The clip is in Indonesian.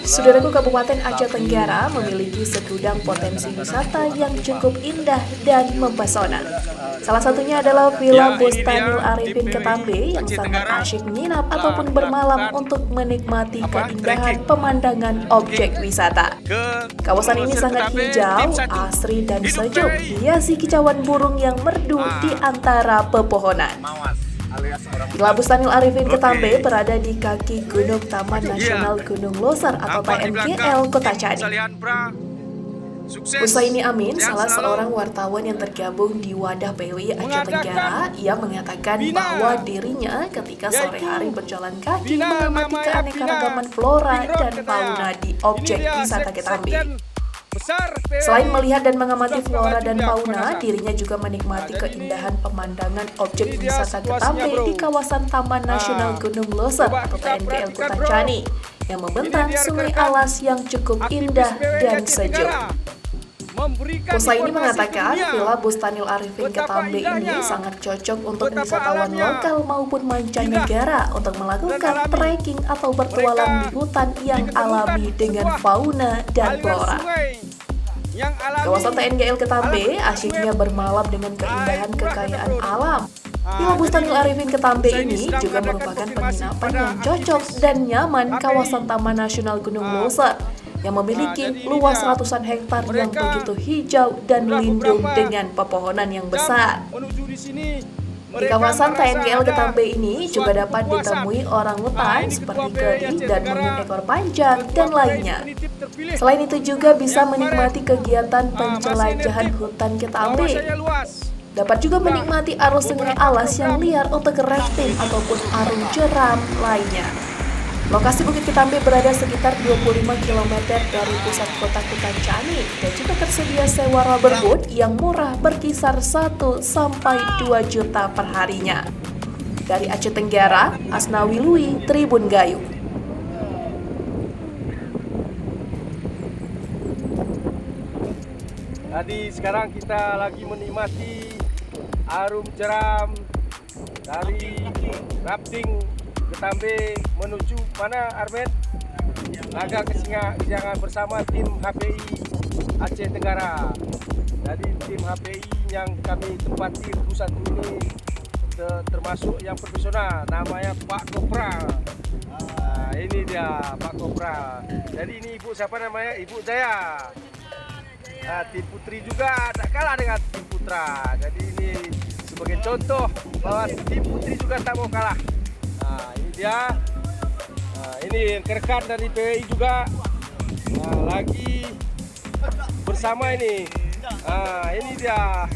Saudaraku, Kabupaten Aceh Tenggara memiliki segudang potensi wisata yang cukup indah dan mempesona. Salah satunya adalah Villa Bustanul Arifin Ketambe yang sangat asyik menginap ataupun bermalam untuk menikmati keindahan pemandangan objek wisata. Kawasan ini sangat hijau, asri dan sejuk, hiasi kicauan burung yang merdu di antara pepohonan. Villa Bustanul Arifin Ketambe berada di kaki Gunung Taman Nasional Gunung Losar atau TNGL Kota Chadi. Husaini Amin, salah seorang wartawan yang tergabung di Wadah PWI Aceh Tenggara, ia mengatakan bahwa dirinya ketika sore hari berjalan kaki mengamati keanekaragaman flora dan fauna di objek wisata Ketambe. Selain melihat dan mengamati flora dan fauna, dirinya juga menikmati keindahan pemandangan objek wisata Ketambe di kawasan Taman Nasional Gunung Losar atau TNGL Kota Chadi yang membentang sungai alas yang cukup indah dan sejuk. Husaini mengatakan Villa Bustanul Arifin Ketambe ini sangat cocok untuk wisatawan lokal maupun mancanegara untuk melakukan trekking atau bertualang di hutan yang alami dengan fauna dan flora. Kawasan TNGL Ketambe asyiknya bermalam dengan keindahan kekayaan alam. Villa Bustanul Arifin Ketambe ini juga merupakan penginapan yang cocok dan nyaman kawasan Taman Nasional Gunung Losar yang memiliki luas ratusan hektar yang begitu hijau dan lindung dengan pepohonan yang besar. Di kawasan TNGL Ketambe ini juga dapat ditemui orangutan seperti keri dan monyet ekor panjang dan lainnya. Selain itu juga bisa menikmati kegiatan penjelajahan hutan Ketambe. Dapat juga menikmati arus sungai alas yang liar untuk rafting ataupun arung jeram lainnya. Lokasi Bukit Ketambe berada sekitar 25 km dari pusat kota Chadi dan juga tersedia sewa rubberboat yang murah berkisar 1 sampai 2 juta per harinya. Dari Aceh Tenggara, Asnawi Lui, Tribun Gayo. Jadi sekarang kita lagi menikmati arung jeram dari rafting Ketambe menuju mana, Arben? Naga Kesiangan bersama tim HPI Aceh Tenggara. Jadi tim HPI yang kami tempati pusat ini termasuk yang profesional, namanya Pak Kopra. Nah, ini dia Pak Kopra. Jadi ini ibu siapa namanya? Ibu Jaya. Nah, tim Putri juga tak kalah dengan tim Putra. Jadi ini sebagai contoh bahwa tim Putri juga tak mau kalah. Nah, ini dia. Nah, ini rekan dari PWI juga. Nah, lagi bersama ini. Nah, ini dia.